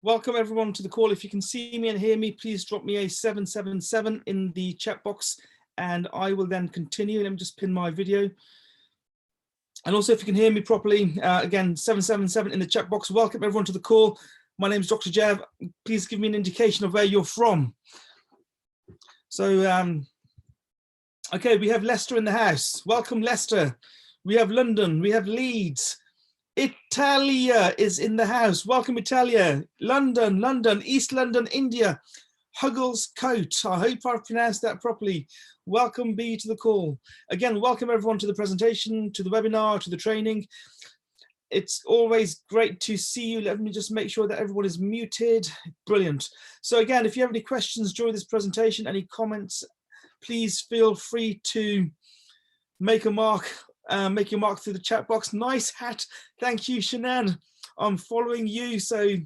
Welcome everyone to the call. If you can see me and hear me, please drop me a 777 in the chat box and I will then continue. Let me just pin my video. And also if you can hear me properly, again, 777 in the chat box. Welcome everyone to the call. My name is Dr. Jav. Please give me an indication of where you're from. So, okay, we have Leicester in the house. Welcome Leicester. We have London, we have Leeds. Italia is in the house. Welcome, Italia. London, East London, India. Huggles Coat. I hope I've pronounced that properly. Welcome, B, to the call. Again, welcome everyone to the presentation, to the webinar, to the training. It's always great to see you. Let me just make sure that everyone is muted. Brilliant. So again, if you have any questions during this presentation, any comments, please feel free to make a mark. Make your mark through the chat box. Nice hat. Thank you, Shanann. I'm following you, so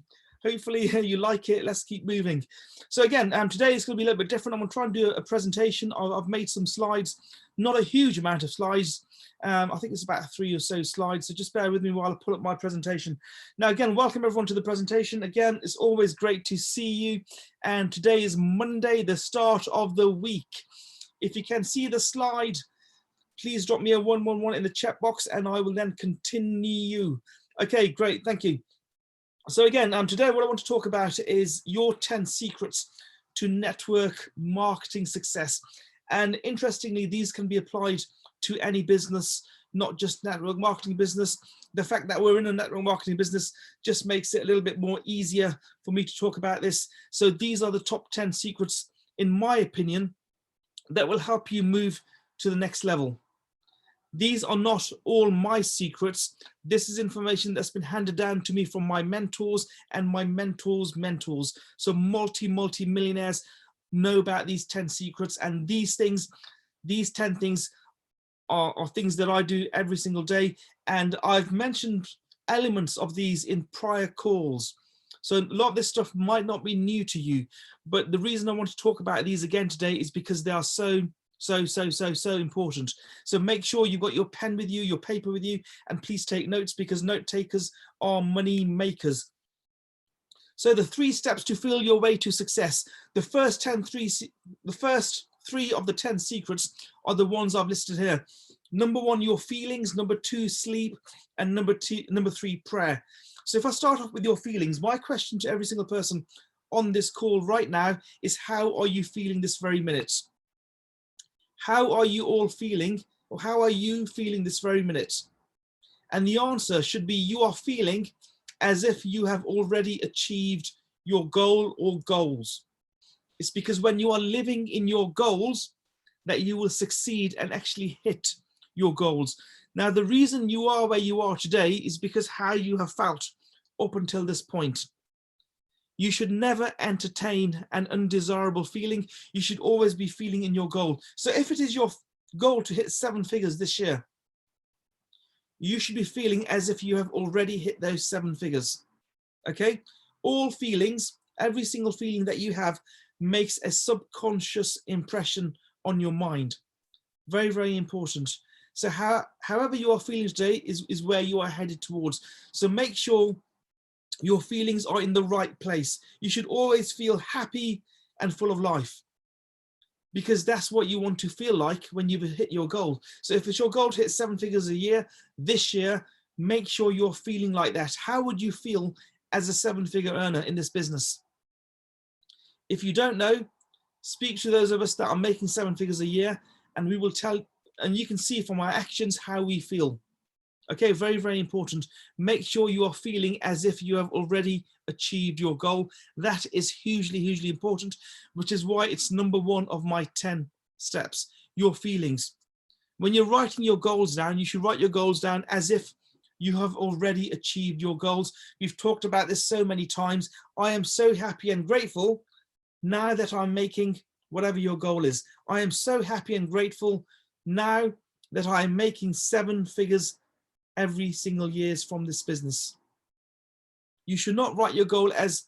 hopefully you like it. Let's keep moving. So again, today is going to be a little bit different. I'm going to try and do a presentation. I've made some slides, not a huge amount of slides. I think it's about 3 or so slides, so just bear with me while I pull up my presentation. Now again, welcome everyone to the presentation. Again, it's always great to see you. And today is Monday, the start of the week. If you can see the slide, please drop me a 111 in the chat box and I will then continue. Okay, great, thank you. So again, today what I want to talk about is your 10 secrets to network marketing success. And interestingly, these can be applied to any business, not just network marketing business. The fact that we're in a network marketing business just makes it a little bit more easier for me to talk about this. So these are the top 10 secrets, in my opinion, that will help you move to the next level. These are not all my secrets. This is information that's been handed down to me from my mentors and my mentors' mentors. So multi-millionaires know about these 10 secrets, and these things, these 10 things are things that I do every single day. And I've mentioned elements of these in prior calls. So a lot of this stuff might not be new to you, but the reason I want to talk about these again today is because they are so important. So make sure you've got your pen with you, your paper with you, and please take notes, because note takers are money makers. So the 3 steps to feel your way to success. The first 3 of the 10 secrets are the ones I've listed here. Number 1, your feelings. Number 2, sleep. And number 3, prayer. So if I start off with your feelings, my question to every single person on this call right now is, how are you feeling this very minute? How are you all feeling, or how are you feeling this very minute? And the answer should be, you are feeling as if you have already achieved your goal or goals. It's because when you are living in your goals that you will succeed and actually hit your goals. Now, the reason you are where you are today is because how you have felt up until this point. You should never entertain an undesirable feeling. You should always be feeling in your goal. So if it is your goal to hit 7 figures this year, you should be feeling as if you have already hit those 7 figures. Okay? All feelings, every single feeling that you have makes a subconscious impression on your mind. Very, very important. So however you are feeling today is where you are headed towards. So make sure your feelings are in the right place. You should always feel happy and full of life, because that's what you want to feel like when you've hit your goal. So if it's your goal to hit 7 figures a year, this year, make sure you're feeling like that. How would you feel as a 7-figure earner in this business? If you don't know, speak to those of us that are making 7 figures a year, and we will tell, and you can see from our actions how we feel. Okay, very, very important. Make sure you are feeling as if you have already achieved your goal. That is hugely, hugely important, which is why it's number 1 of my 10 steps, your feelings. When you're writing your goals down, you should write your goals down as if you have already achieved your goals. We've talked about this so many times. I am so happy and grateful now that I'm making whatever your goal is. I am so happy and grateful now that I'm making 7 figures every single year from this business. You should not write your goal as,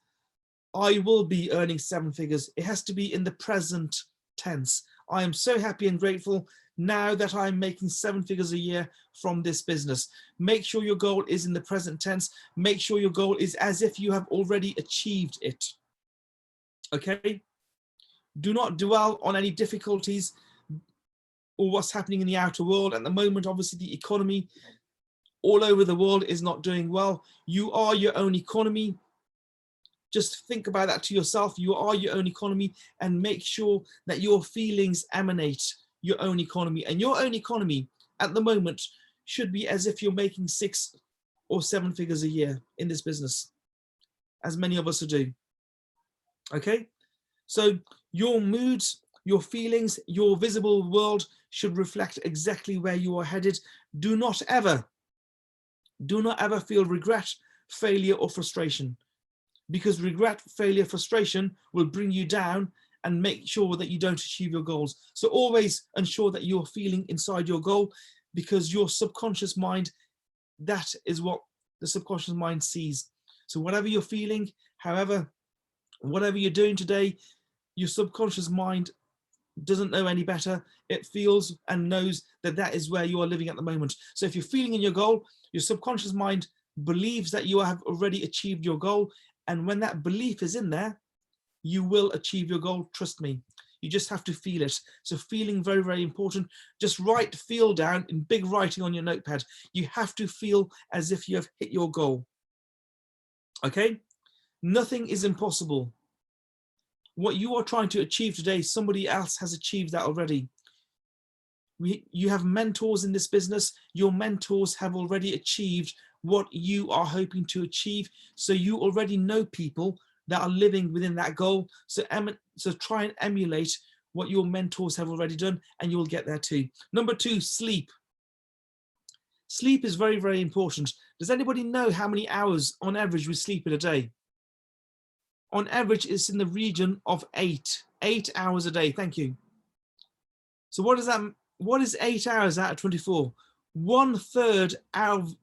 I will be earning 7 figures. It has to be in the present tense. I am so happy and grateful now that I'm making 7 figures a year from this business. Make sure your goal is in the present tense. Make sure your goal is as if you have already achieved it. Okay? Do not dwell on any difficulties or what's happening in the outer world. At the moment, obviously, the economy all over the world is not doing well. You are your own economy. Just think about that to yourself. You are your own economy, and make sure that your feelings emanate your own economy. And your own economy at the moment should be as if you're making 6 or 7 figures a year in this business, as many of us do. Okay? So your moods, your feelings, your visible world should reflect exactly where you are headed. Do not ever feel regret, failure, or frustration, because regret, failure, frustration will bring you down and make sure that you don't achieve your goals. So always ensure that you're feeling inside your goal, because your subconscious mind, that is what the subconscious mind sees. So whatever you're feeling, whatever you're doing today, your subconscious mind doesn't know any better. It feels and knows that that is where you are living at the moment. So if you're feeling in your goal, your subconscious mind believes that you have already achieved your goal. And when that belief is in there, you will achieve your goal. Trust me. You just have to feel it. So feeling, very, very important. Just write feel down in big writing on your notepad. You have to feel as if you have hit your goal. Okay? Nothing is impossible. What you are trying to achieve today, somebody else has achieved that already. You have mentors in this business. Your mentors have already achieved what you are hoping to achieve. So you already know people that are living within that goal. So try and emulate what your mentors have already done, and you will get there too. Number 2, sleep. Sleep is very, very important. Does anybody know how many hours on average we sleep in a day? On average, it's in the region of 8 hours a day. Thank you. So what is that? What is 8 hours out of 24? 1/3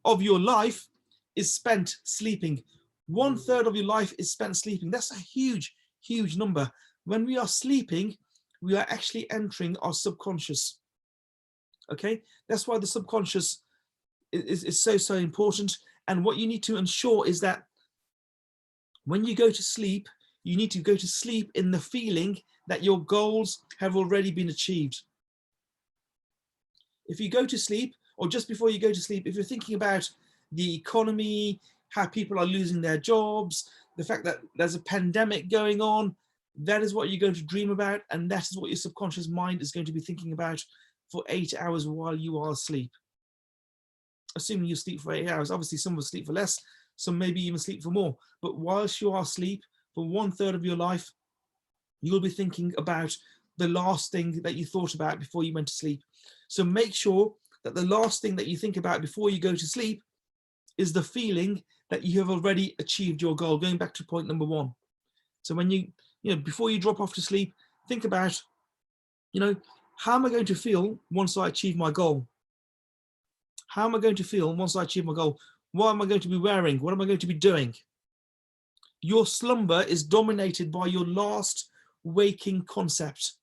of your life is spent sleeping. 1/3 of your life is spent sleeping. That's a huge, huge number. When we are sleeping, we are actually entering our subconscious. Okay, that's why the subconscious is so important. And what you need to ensure is that when you go to sleep, you need to go to sleep in the feeling that your goals have already been achieved. If you go to sleep, or just before you go to sleep, if you're thinking about the economy, how people are losing their jobs, the fact that there's a pandemic going on, that is what you're going to dream about, and that is what your subconscious mind is going to be thinking about for 8 hours while you are asleep. Assuming you sleep for 8 hours. Obviously, some will sleep for less, some maybe even sleep for more. But whilst you are asleep, for 1/3 of your life, you'll be thinking about the last thing that you thought about before you went to sleep. So make sure that the last thing that you think about before you go to sleep is the feeling that you have already achieved your goal. Going back to point number 1. So when before you drop off to sleep, think about, how am I going to feel once I achieve my goal? How am I going to feel once I achieve my goal? What am I going to be wearing? What am I going to be doing? Your slumber is dominated by your last waking concept.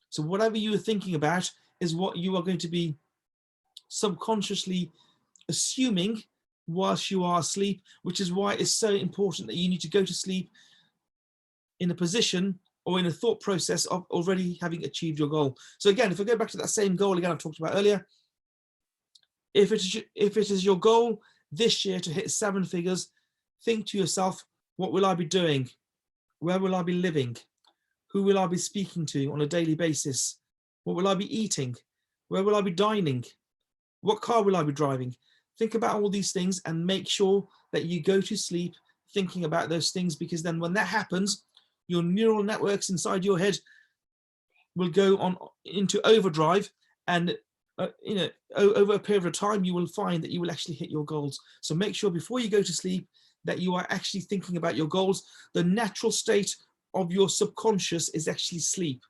So whatever you are thinking about is what you are going to be subconsciously assuming whilst you are asleep, which is why it's so important that you need to go to sleep in a position or in a thought process of already having achieved your goal. So again, if I go back to that same goal again I talked about earlier, if it is your goal this year to hit 7 figures, think to yourself, what will I be doing? Where will I be living? Who will I be speaking to on a daily basis? What will I be eating? Where will I be dining? What car will I be driving? Think about all these things and make sure that you go to sleep thinking about those things, because then when that happens, your neural networks inside your head will go on into overdrive, and over a period of time, you will find that you will actually hit your goals. So make sure before you go to sleep that you are actually thinking about your goals. The natural state of your subconscious is actually sleep.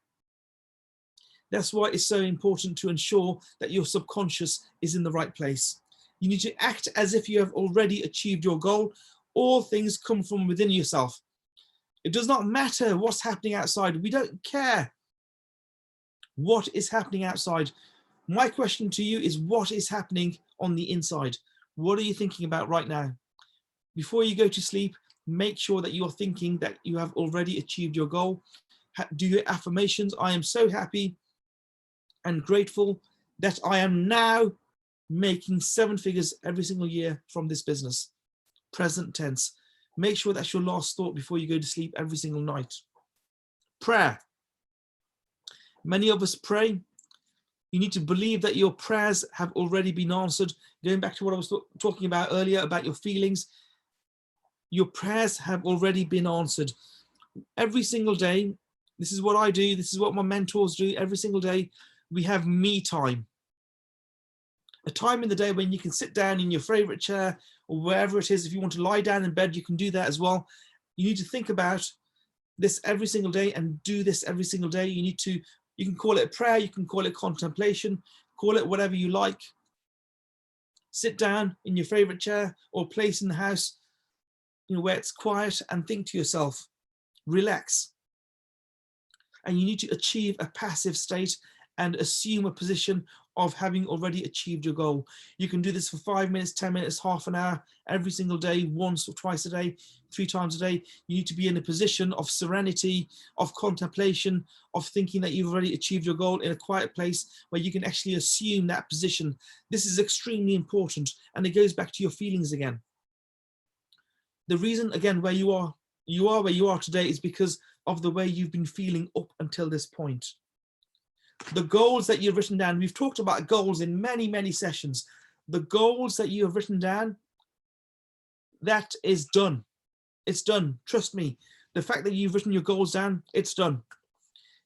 That's why it's so important to ensure that your subconscious is in the right place. You need to act as if you have already achieved your goal. All things come from within yourself. It does not matter what's happening outside. We don't care What is happening outside? My question to you is, what is happening on the inside? What are you thinking about right now? Before you go to sleep, make sure that you're thinking that you have already achieved your goal. Do your affirmations. I am so happy and grateful that I am now making 7 figures every single year from this business. Present tense. Make sure that's your last thought before you go to sleep every single night. Prayer. Many of us pray. You need to believe that your prayers have already been answered. Going back to what I was talking about earlier about your feelings, your prayers have already been answered. Every single day, this is what I do, this is what my mentors do, every single day, we have me time. A time in the day when you can sit down in your favorite chair or wherever it is. If you want to lie down in bed, you can do that as well. You need to think about this every single day and do this every single day. You can call it prayer, you can call it contemplation, call it whatever you like. Sit down in your favorite chair or place in the house, where it's quiet, and think to yourself, relax. And you need to achieve a passive state and assume a position of having already achieved your goal. You can do this for 5 minutes, 10 minutes, half an hour, every single day, once or twice a day, 3 times a day. You need to be in a position of serenity, of contemplation, of thinking that you've already achieved your goal in a quiet place where you can actually assume that position. This is extremely important, and it goes back to your feelings again. The reason, again, where you are where you are today is because of the way you've been feeling up until this point. The goals that you've written down, we've talked about goals in many, many sessions. The goals that you have written down, that is done. It's done. Trust me. The fact that you've written your goals down, it's done.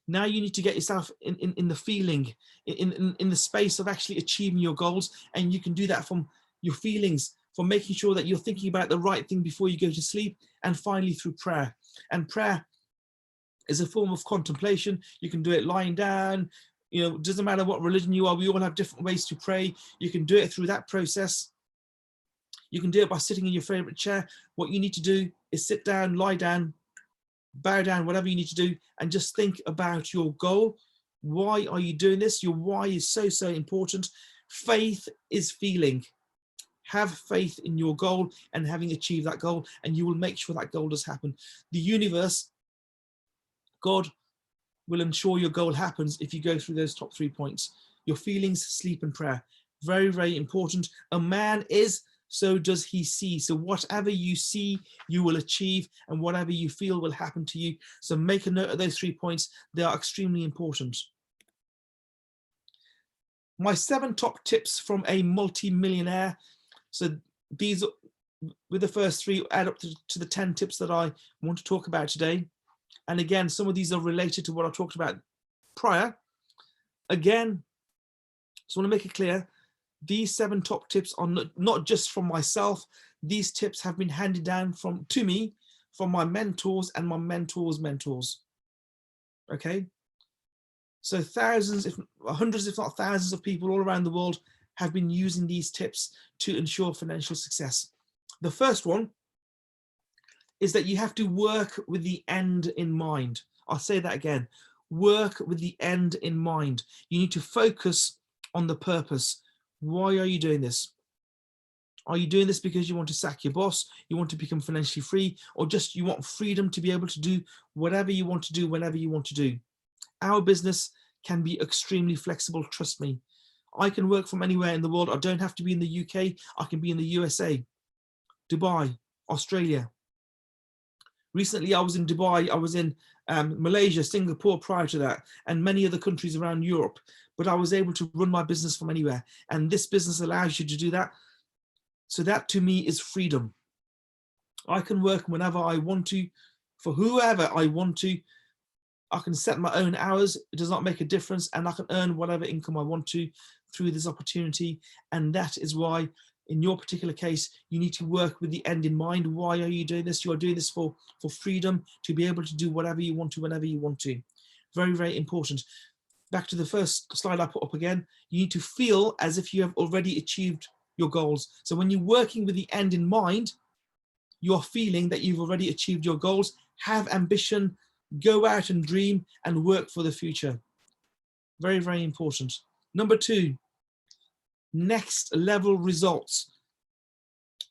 Now you need to get yourself in the feeling, in the space of actually achieving your goals. And you can do that from your feelings, from making sure that you're thinking about the right thing before you go to sleep, and finally through prayer. And prayer is a form of contemplation. You can do it lying down. It doesn't matter what religion you are. We all have different ways to pray. You can do it through that process. You can do it by sitting in your favorite chair. What you need to do is sit down, lie down, bow down, whatever you need to do, and just think about your goal. Why are you doing this? Your why is so, so important. Faith is feeling. Have faith in your goal and having achieved that goal, and you will make sure that goal does happen. The universe, God, will ensure your goal happens if you go through those top 3 points. Your feelings, sleep, and prayer. Very, very important. A man is, so does he see. So whatever you see, you will achieve, and whatever you feel will happen to you. So make a note of those 3 points. They are extremely important. My 7 top tips from a multi-millionaire. So these, with the first 3, add up to the 10 tips that I want to talk about today. And again, some of these are related to what I talked about prior. Again, just want to make it clear, these 7 top tips are not just from myself. These tips have been handed down to me from my mentors and my mentors' mentors. Okay? So thousands, hundreds, if not thousands of people all around the world have been using these tips to ensure financial success. The first one is that you have to work with the end in mind. I'll say that again. Work with the end in mind. You need to focus on the purpose. Why are you doing this? Are you doing this because you want to sack your boss, you want to become financially free, or just you want freedom to be able to do whatever you want to do whenever you want to do? Our business can be extremely flexible, trust me. I can work from anywhere in the world. I don't have to be in the UK. I can be in the USA, Dubai, Australia. Recently, I was in Dubai, I was in Malaysia, Singapore prior to that, and many other countries around Europe. But I was able to run my business from anywhere. And this business allows you to do that. So that to me is freedom. I can work whenever I want to, for whoever I want to. I can set my own hours. It does not make a difference. And I can earn whatever income I want to through this opportunity. And that is why, in your particular case, you need to work with the end in mind. Why are you doing this? You are doing this for freedom, to be able to do whatever you want to, whenever you want to. Very, very important. Back to the first slide I put up again. You need to feel as if you have already achieved your goals. So when you're working with the end in mind, you're feeling that you've already achieved your goals. Have ambition, go out and dream, and work for the future. Very, very important. Number 2, next level results.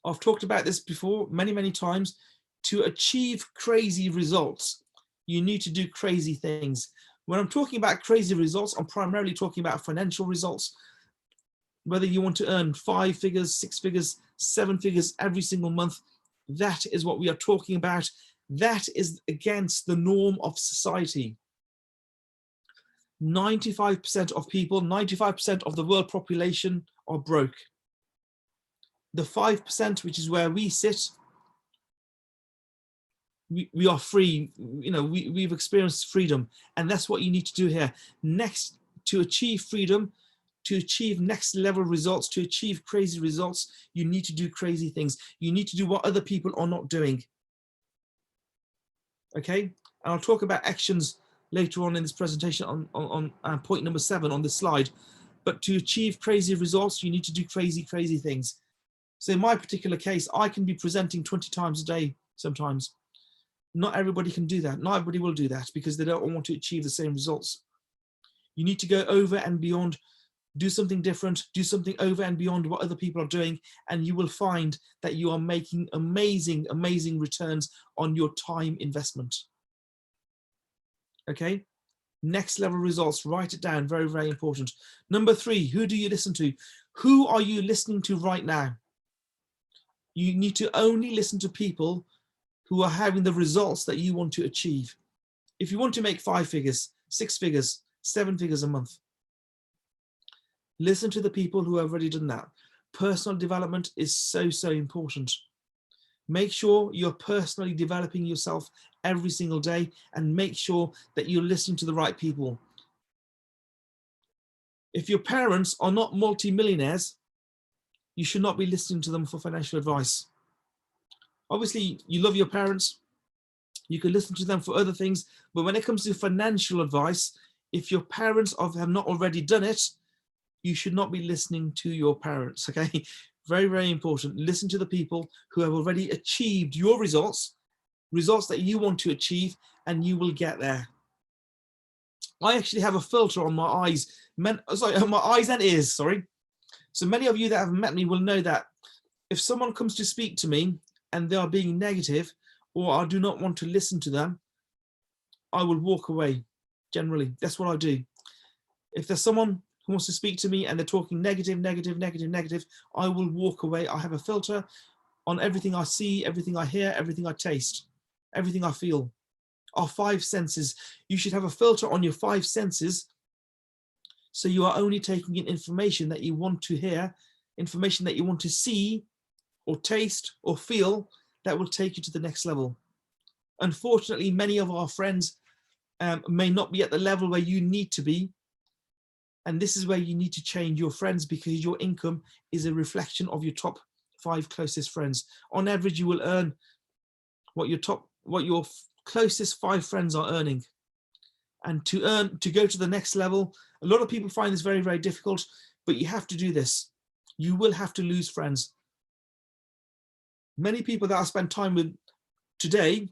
I've talked about this before many, many times. To achieve crazy results, you need to do crazy things. When I'm talking about crazy results, I'm primarily talking about financial results. Whether you want to earn 5 figures, 6 figures, 7 figures every single month, that is what we are talking about. That is against the norm of society. 95% of people, 95% of the world population are broke. The 5%, which is where we sit, we are free. You know, we've experienced freedom, and that's what you need to do here. Next, to achieve freedom, to achieve next level results, to achieve crazy results, you need to do crazy things. You need to do what other people are not doing. Okay, and I'll talk about actions later on in this presentation on point number 7 on this slide. But to achieve crazy results, you need to do crazy things. So in my particular case, I can be presenting 20 times a day sometimes. Not everybody can do that. Not everybody will do that because they don't want to achieve the same results. You need to go over and beyond, do something different, do something over and beyond what other people are doing, and you will find that you are making amazing returns on your time investment. Okay, next level results, write it down, very, very important. Number 3, who do you listen to? Who are you listening to right now? You need to only listen to people who are having the results that you want to achieve. If you want to make 5 figures, 6 figures, 7 figures a month, listen to the people who have already done that. Personal development is so important. Make sure you're personally developing yourself every single day, and make sure that you're listening to the right people. If your parents are not multi-millionaires, you should not be listening to them for financial advice. Obviously, you love your parents, you can listen to them for other things, but when it comes to financial advice, if your parents have not already done it, you should not be listening to your parents, okay? Very, very important. Listen to the people who have already achieved your results that you want to achieve, and you will get there. I actually have a filter on my eyes, on my eyes and ears, sorry. So many of you that have met me will know that if someone comes to speak to me and they are being negative, or I do not want to listen to them, I will walk away. Generally, that's what I do. If there's someone who wants to speak to me and they're talking negative, I will walk away. I have a filter on everything I see, everything I hear, everything I taste, everything I feel. Our 5 senses. You should have a filter on your 5 senses, so you are only taking in information that you want to hear, information that you want to see or taste or feel, that will take you to the next level. Unfortunately, many of our friends may not be at the level where you need to be. And this is where you need to change your friends, because your income is a reflection of your top 5 closest friends. On average, you will earn what your closest 5 friends are earning. And to go to the next level, a lot of people find this very, very difficult, but you have to do this. You will have to lose friends. Many people that I spend time with today,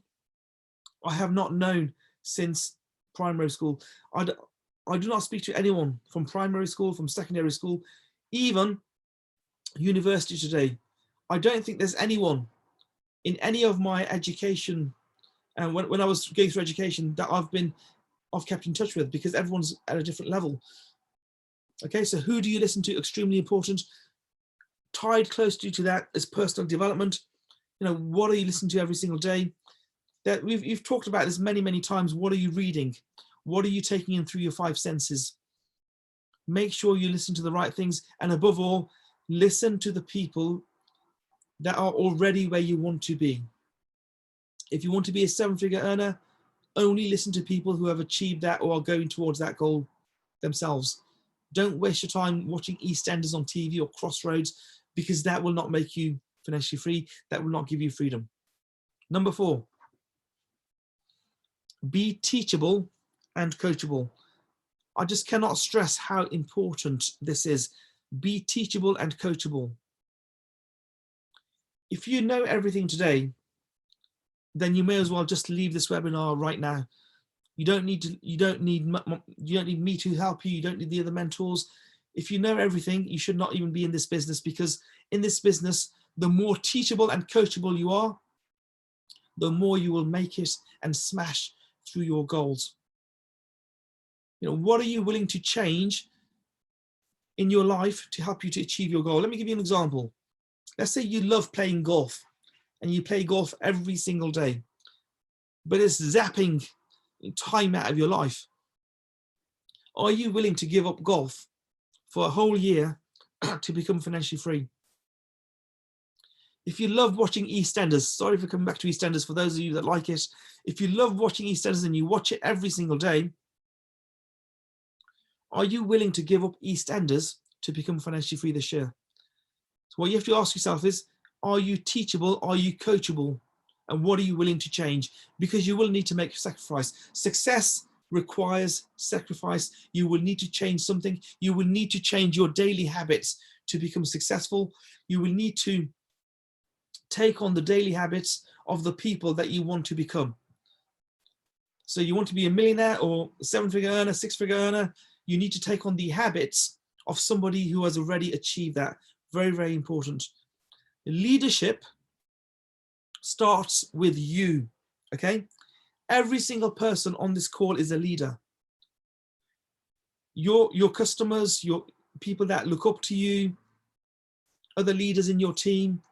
I have not known since primary school. I do not speak to anyone from primary school, from secondary school, even university today. I don't think there's anyone in any of my education, and when I was going through education, that I've kept in touch with, because everyone's at a different level. Okay, so who do you listen to? Extremely important. Tied closely to that is personal development. You know, what are you listening to every single day? That you've talked about this many times. What are you reading? What are you taking in through your 5 senses? Make sure you listen to the right things, and above all, listen to the people that are already where you want to be. If you want to be a 7-figure earner, only listen to people who have achieved that or are going towards that goal themselves. Don't waste your time watching EastEnders on TV or Crossroads, because that will not make you financially free. That will not give you freedom. Number 4, be teachable and coachable. I just cannot stress how important this is. Be teachable and coachable. If you know everything today, then you may as well just leave this webinar right now. You don't need me to help you. You don't need the other mentors. If you know everything, you should not even be in this business, because in this business, the more teachable and coachable you are, the more you will make it and smash through your goals. You know, what are you willing to change in your life to help you to achieve your goal? Let me give you an example. Let's say you love playing golf and you play golf every single day, but it's zapping time out of your life. Are you willing to give up golf for a whole year to become financially free? If you love watching EastEnders, sorry for coming back to EastEnders for those of you that like it. If you love watching EastEnders and you watch it every single day, are you willing to give up EastEnders to become financially free this year? So what you have to ask yourself is, are you teachable? Are you coachable? And what are you willing to change? Because you will need to make a sacrifice. Success requires sacrifice. You will need to change something. You will need to change your daily habits to become successful. You will need to take on the daily habits of the people that you want to become. So you want to be a millionaire or a 7-figure earner, 6-figure earner, you need to take on the habits of somebody who has already achieved that. Very, very important. Leadership starts with you, okay? Every single person on this call is a leader. Your customers, your people that look up to you, other leaders in your team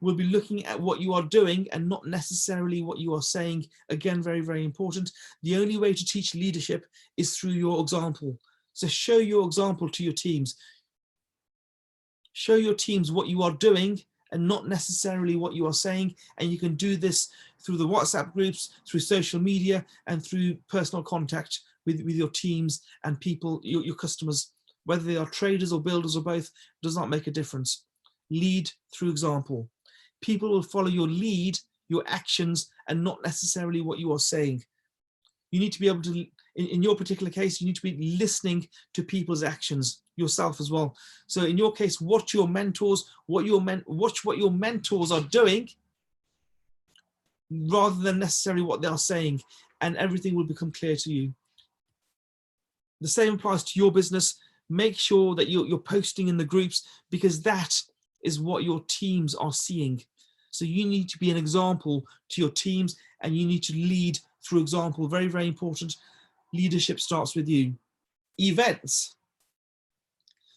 will be looking at what you are doing and not necessarily what you are saying. Again, very, very important. The only way to teach leadership is through your example. So show your example to your teams. Show your teams what you are doing and not necessarily what you are saying. And you can do this through the WhatsApp groups, through social media, and through personal contact with your teams and people, your customers. Whether they are traders or builders or both, does not make a difference. Lead through example. People will follow your lead, your actions, and not necessarily what you are saying. You need to be able to, in your particular case, you need to be listening to people's actions, yourself as well. So in your case, watch your mentors, watch what your mentors are doing, rather than necessarily what they are saying, and everything will become clear to you. The same applies to your business. Make sure that you're posting in the groups, because that is what your teams are seeing. So you need to be an example to your teams, and you need to lead through example. Very, very important. Leadership starts with you. Events.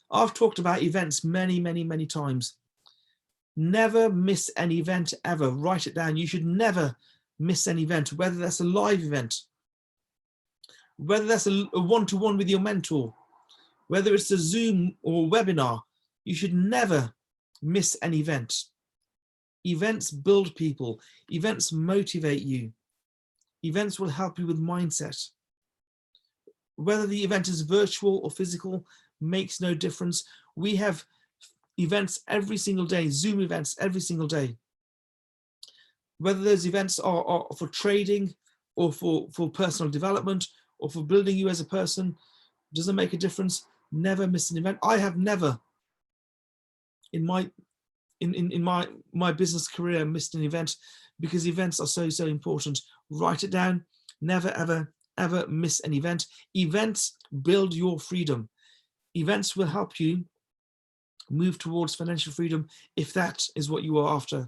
I've talked about events many, many, many times. Never miss an event ever. Write it down. You should never miss an event, whether that's a live event, whether that's a one-to-one with your mentor, whether it's a Zoom or webinar. You should never miss an event. Events build people. Events motivate you. Events will help you with mindset. Whether the event is virtual or physical makes no difference. We have events every single day, Zoom events every single day. Whether those events are for trading or for personal development or for building you as a person, doesn't make a difference. Never miss an event. I have never in my business career missed an event, because events are so important. Write it down. Never ever miss an event. Events build your freedom. Events will help you move towards financial freedom if that is what you are after.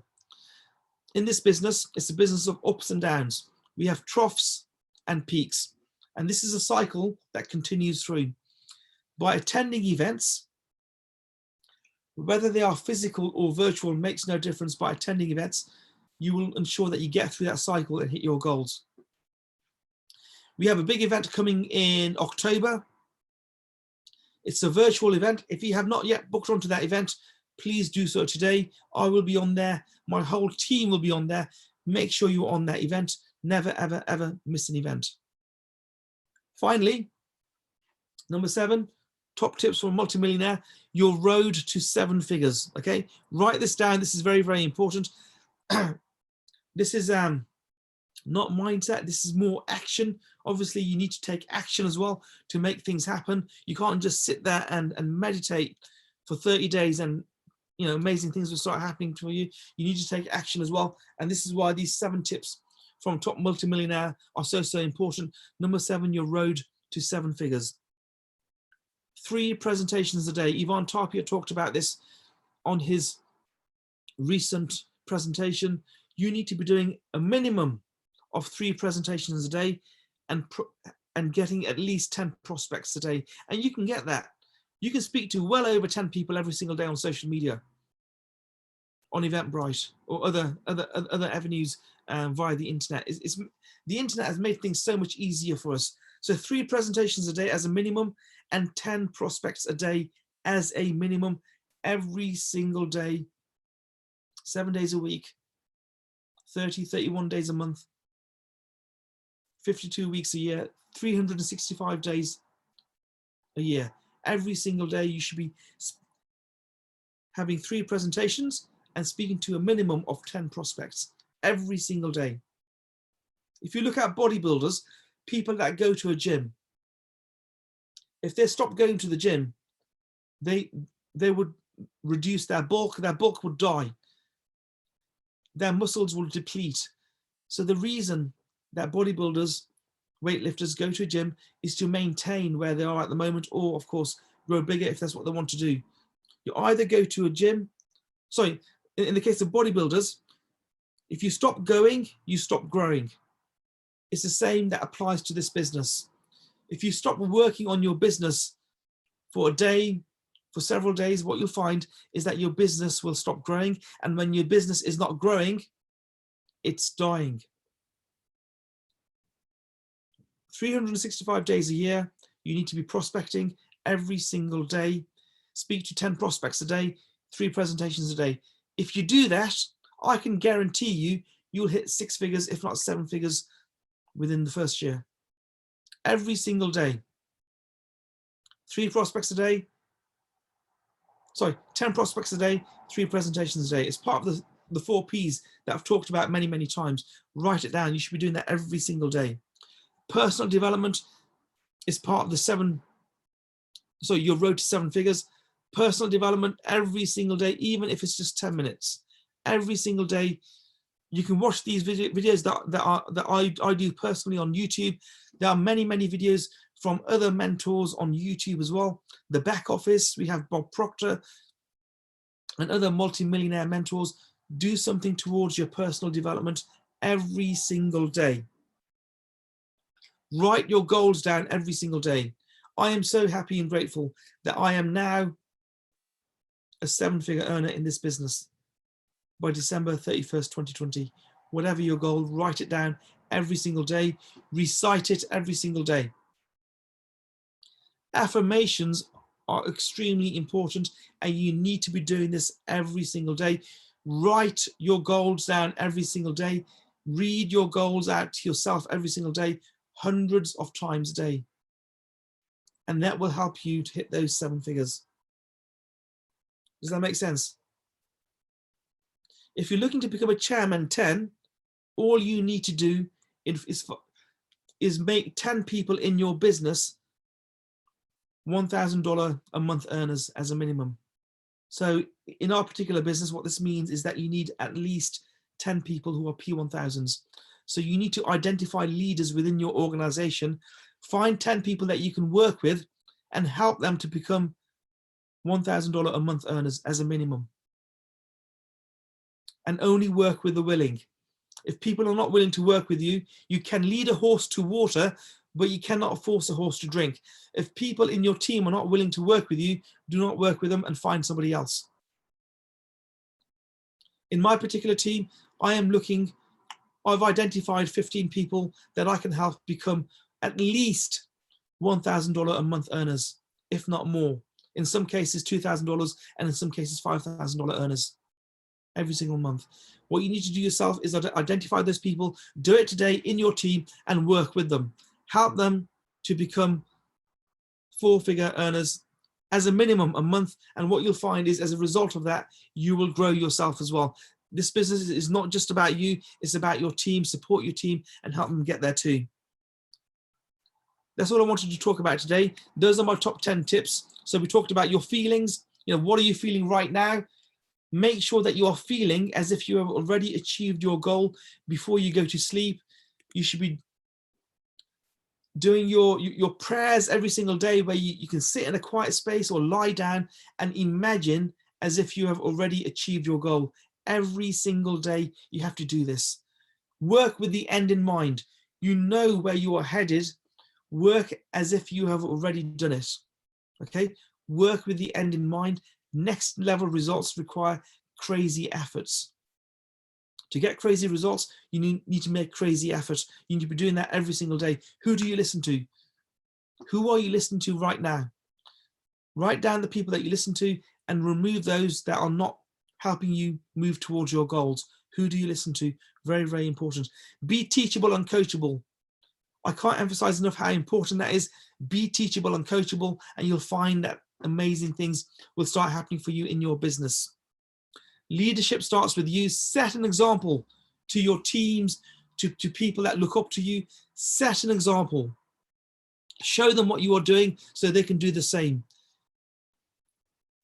In this business, it's a business of ups and downs. We have troughs and peaks, and this is a cycle that continues through. By attending events, whether they are physical or virtual makes no difference. By attending events, you will ensure that you get through that cycle and hit your goals. We have a big event coming in October. It's a virtual event. If you have not yet booked onto that event, please do so today. I will be on there. My whole team will be on there. Make sure you're on that event. Never, ever miss an event. Finally, number 7, top tips for a multimillionaire, your road to 7 figures. Okay, write this down. This is very, very important. This is not mindset. This is more action. Obviously, you need to take action as well to make things happen. You can't just sit there and meditate for 30 days and amazing things will start happening for you. You need to take action as well. And this is why these 7 tips from top multimillionaire are so important. Number 7, your road to 7 figures. 3 presentations a day. Ivan Tapia talked about this on his recent presentation. You need to be doing a minimum of 3 presentations a day and getting at least 10 prospects a day. And you can get that. You can speak to well over 10 people every single day on social media, on Eventbrite, or other avenues via the internet. The internet has made things so much easier for us. So 3 presentations a day as a minimum and 10 prospects a day as a minimum every single day, 7 days a week, 31 days a month, 52 weeks a year, 365 days a year. Every single day you should be having 3 presentations and speaking to a minimum of 10 prospects every single day. If you look at bodybuilders, people that go to a gym, if they stop going to the gym, they would reduce their bulk would die, their muscles will deplete. So the reason that bodybuilders, weightlifters go to a gym is to maintain where they are at the moment, or of course grow bigger if that's what they want to do. You either go to a gym, in the case of bodybuilders, if you stop going, you stop growing. It's the same that applies to this business. If you stop working on your business for a day, for several days, what you'll find is that your business will stop growing. And when your business is not growing, it's dying. 365 days a year, you need to be prospecting every single day. Speak to 10 prospects a day, 3 presentations a day. If you do that, I can guarantee you'll hit 6 figures, if not 7 figures within the first year. Every single day. 3 prospects a day. 10 prospects a day, 3 presentations a day. It's part of the 4 Ps that I've talked about many, many times. Write it down. You should be doing that every single day. Personal development is part of the your road to 7 figures. Personal development every single day, even if it's just 10 minutes. Every single day. You can watch these videos that I do personally on YouTube. There are many, many videos from other mentors on YouTube as well. The back office, we have Bob Proctor and other multi-millionaire mentors. Do something towards your personal development every single day. Write your goals down every single day. I am so happy and grateful that I am now a 7-figure earner in this business. By December 31st, 2020, whatever your goal, write it down every single day, recite it every single day. Affirmations are extremely important and you need to be doing this every single day. Write your goals down every single day. Read your goals out to yourself every single day, hundreds of times a day. And that will help you to hit those 7 figures. Does that make sense? If you're looking to become a chairman 10, all you need to do is make 10 people in your business $1,000 a month earners as a minimum. So in our particular business, what this means is that you need at least 10 people who are P1000s. So you need to identify leaders within your organization, find 10 people that you can work with and help them to become $1,000 a month earners as a minimum. And only work with the willing. If people are not willing to work with you, you can lead a horse to water, but you cannot force a horse to drink. If people in your team are not willing to work with you, do not work with them and find somebody else. In my particular team, I've identified 15 people that I can help become at least $1,000 a month earners, if not more. In some cases, $2,000, and in some cases, $5,000 earners. Every single month. What you need to do yourself is identify those people, do it today in your team and work with them. Help them to become 4-figure earners as a minimum a month. And what you'll find is as a result of that, you will grow yourself as well. This business is not just about you, it's about your team. Support your team and help them get there too. That's all I wanted to talk about today. Those are my top 10 tips. So we talked about your feelings. What are you feeling right now? Make sure that you are feeling as if you have already achieved your goal before you go to sleep. You should be doing your prayers every single day, where you can sit in a quiet space or lie down and imagine as if you have already achieved your goal. Every single day you have to do this. Work with the end in mind. You know where you are headed. Work as if you have already done it. Okay? Work with the end in mind. Next level results require crazy efforts. To get crazy results, you need to make crazy efforts. You need to be doing that every single day. Who do you listen to? Who are you listening to right now? Write down the people that you listen to and remove those that are not helping you move towards your goals. Who do you listen to? Very, very important. Be teachable and coachable. I can't emphasize enough how important that is. Be teachable and coachable, and you'll find that amazing things will start happening for you in your business. Leadership starts with you. Set an example to your teams, to people that look up to you. Set an example. Show them what you are doing so they can do the same.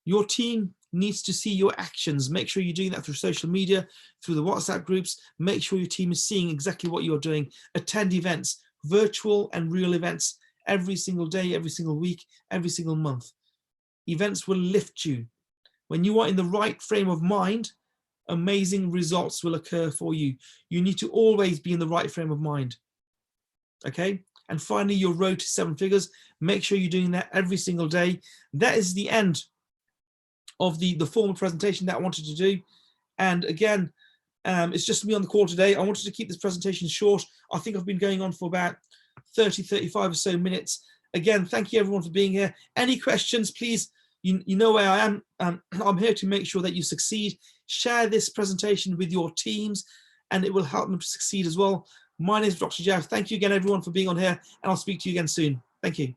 Your team needs to see your actions. Make sure you're doing that through social media, through the WhatsApp groups. Make sure your team is seeing exactly what you're doing. Attend events, virtual and real events, every single day, every single week, every single month. Events will lift you. When you are in the right frame of mind, amazing results will occur for you. You need to always be in the right frame of mind. Okay? And finally, your road to 7 figures. Make sure you're doing that every single day. That is the end of the formal presentation that I wanted to do. And again, it's just me on the call today. I wanted to keep this presentation short. I think I've been going on for about 30, 35 or so minutes. Again, thank you everyone for being here. Any questions, please? You know where I am. I'm here to make sure that you succeed. Share this presentation with your teams and it will help them to succeed as well. My name is Dr. Jav. Thank you again, everyone, for being on here, and I'll speak to you again soon. Thank you.